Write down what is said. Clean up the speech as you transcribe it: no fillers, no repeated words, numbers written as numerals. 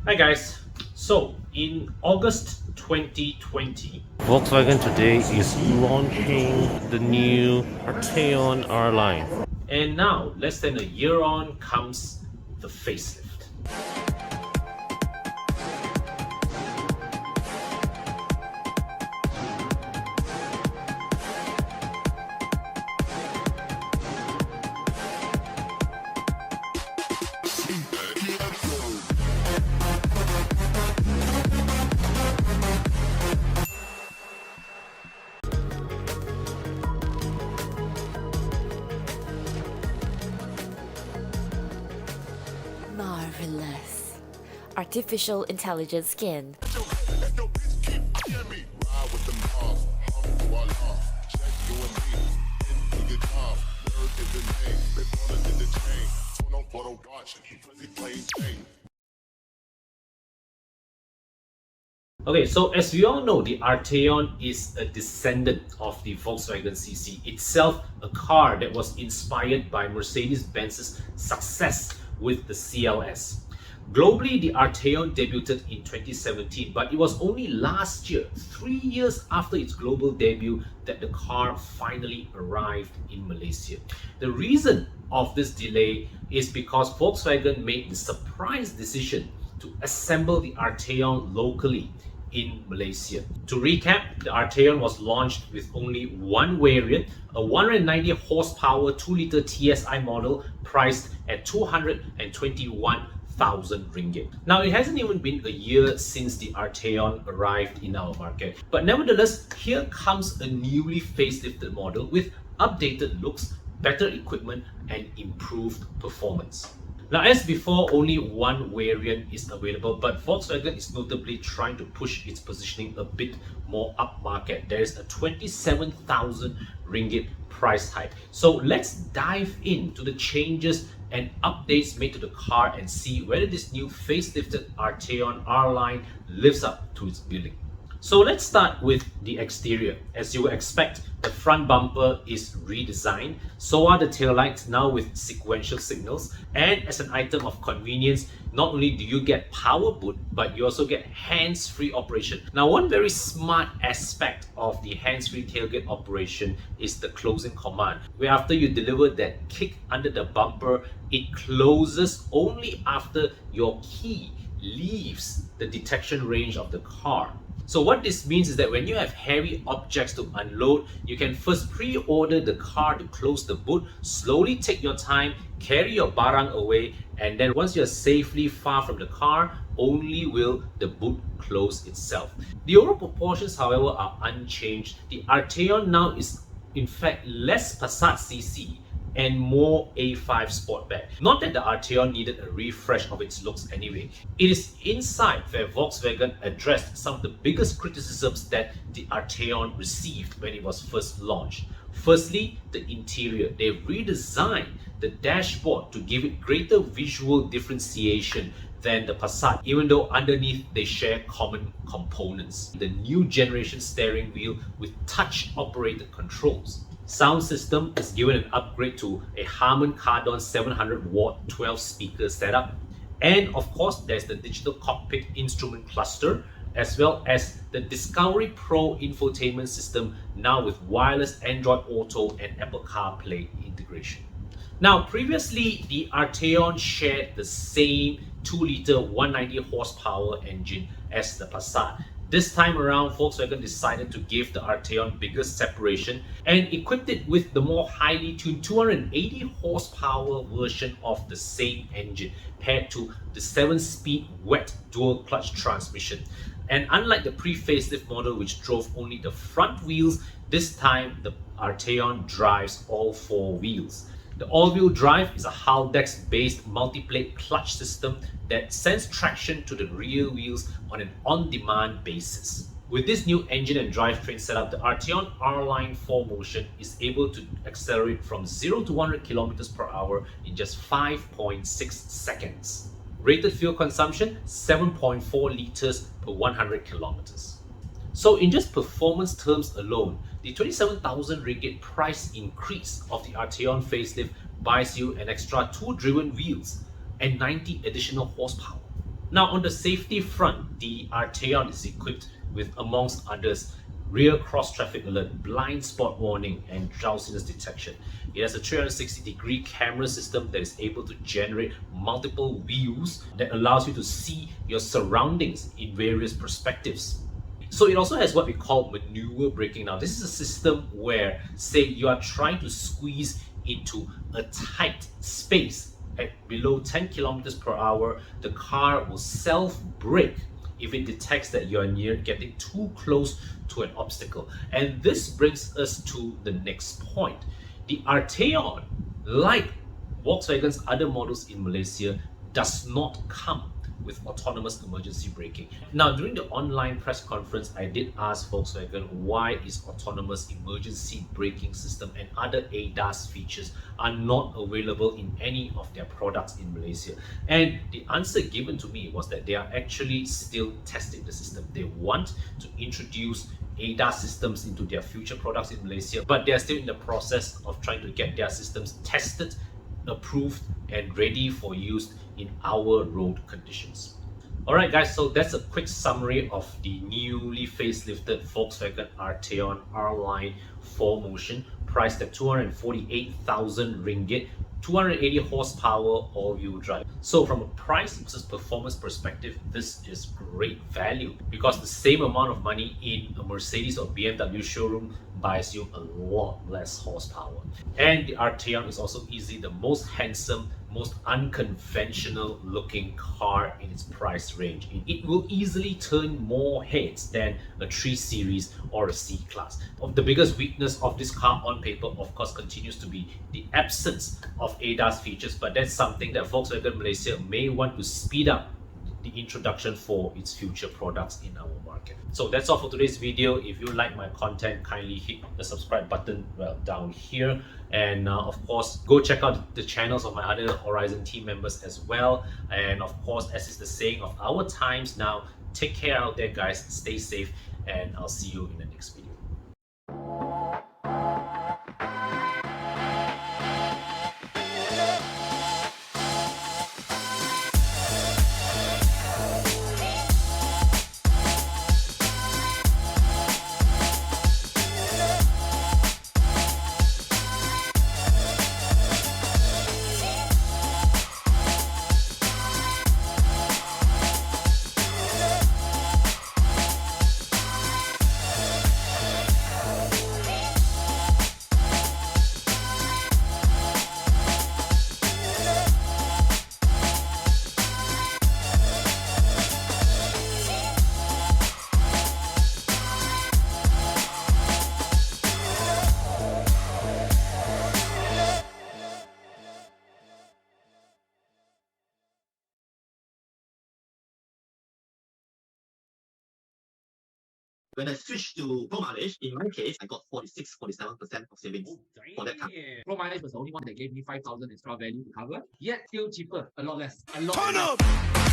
Hi guys, so in August 2020, Volkswagen today is launching the new Arteon R-Line. And now, less than a year on, comes the facelift. Marvelous. Artificial intelligence skin. Okay, so as we all know, the Arteon is a descendant of the Volkswagen CC, itself a car that was inspired by Mercedes-Benz's success with the CLS. Globally, the Arteon debuted in 2017, but it was only last year, 3 years after its global debut, that the car finally arrived in Malaysia. The reason of this delay is because Volkswagen made the surprise decision to assemble the Arteon locally in Malaysia. To recap, the Arteon was launched with only one variant, a 190 horsepower 2-litre TSI model priced at 221,000 ringgit. Now, it hasn't even been a year since the Arteon arrived in our market, but nevertheless, here comes a newly facelifted model with updated looks, better equipment, and improved performance. Now, as before, only one variant is available, but Volkswagen is notably trying to push its positioning a bit more upmarket. There is a 27,000 ringgit price hike. So let's dive into the changes and updates made to the car and see whether this new facelifted Arteon R-Line lives up to its billing. So let's start with the exterior. As you would expect, the front bumper is redesigned. So are the taillights, now with sequential signals. And as an item of convenience, not only do you get power boot, but you also get hands-free operation. Now, one very smart aspect of the hands-free tailgate operation is the closing command, where after you deliver that kick under the bumper, it closes only after your key leaves the detection range of the car. So what this means is that when you have heavy objects to unload, you can first pre-order the car to close the boot, slowly take your time, carry your barang away, and then once you're safely far from the car, only will the boot close itself. The overall proportions, however, are unchanged. The Arteon now is in fact less Passat CC and more A5 Sportback. Not that the Arteon needed a refresh of its looks anyway. It is inside where Volkswagen addressed some of the biggest criticisms that the Arteon received when it was first launched. Firstly, the interior. They redesigned the dashboard to give it greater visual differentiation than the Passat, even though underneath they share common components. The new generation steering wheel with touch-operated controls. Sound system is given an upgrade to a Harman Kardon 700 watt 12 speaker setup. And of course, there's the digital cockpit instrument cluster, as well as the Discovery Pro infotainment system, now with wireless Android Auto and Apple CarPlay integration. Now, previously, the Arteon shared the same 2-litre 190 horsepower engine as the Passat. This time around, Volkswagen decided to give the Arteon bigger separation and equipped it with the more highly tuned 280 horsepower version of the same engine, paired to the 7-speed wet dual clutch transmission. And unlike the pre-facelift model, which drove only the front wheels, this time the Arteon drives all 4 wheels. The all-wheel drive is a Haldex-based multi-plate clutch system that sends traction to the rear wheels on an on-demand basis. With this new engine and drivetrain setup, the Arteon R-Line 4Motion is able to accelerate from 0 to 100 km per hour in just 5.6 seconds. Rated fuel consumption, 7.4 liters per 100 kilometers. So in just performance terms alone, the 27,000 ringgit price increase of the Arteon facelift buys you an extra 2 driven wheels and 90 additional horsepower. Now, on the safety front, the Arteon is equipped with, amongst others, rear cross-traffic alert, blind spot warning, and drowsiness detection. It has a 360-degree camera system that is able to generate multiple views that allows you to see your surroundings in various perspectives. So it also has what we call maneuver braking. Now, this is a system where, say, you are trying to squeeze into a tight space at below 10 kilometers per hour, the car will self-brake if it detects that you're near getting too close to an obstacle. And this brings us to the next point. The Arteon, like Volkswagen's other models in Malaysia, does not come with autonomous emergency braking. Now, during the online press conference, I did ask Volkswagen why its autonomous emergency braking system and other ADAS features are not available in any of their products in Malaysia. And the answer given to me was that they are actually still testing the system. They want to introduce ADAS systems into their future products in Malaysia, but they are still in the process of trying to get their systems tested, approved, and ready for use in our road conditions. Alright guys, so that's a quick summary of the newly facelifted Volkswagen Arteon R-Line 4Motion, priced at 248,000 ringgit, 280 horsepower all-wheel drive. So from a price versus performance perspective, this is great value because the same amount of money in a Mercedes or BMW showroom buys you a lot less horsepower. And the Arteon is also easily the most handsome, most unconventional looking car in its price range. It will easily turn more heads than a 3 Series or a C-Class. The biggest weakness of this car on paper, of course, continues to be the absence of ADAS features, but that's something that Volkswagen Malaysia may want to speed up the introduction for its future products in our market. So that's all for today's video. If you like my content, kindly hit the subscribe button down here, and of course go check out the channels of my other aurizn team members as well. And of course, as is the saying of our times now, take care out there guys, stay safe, and I'll see you in the next video. When I switched to pro mileage, in my case, I got 46-47% of savings for that car. Pro mileage was the only one that gave me 5,000 extra value to cover, yet still cheaper, a lot less. Turn up!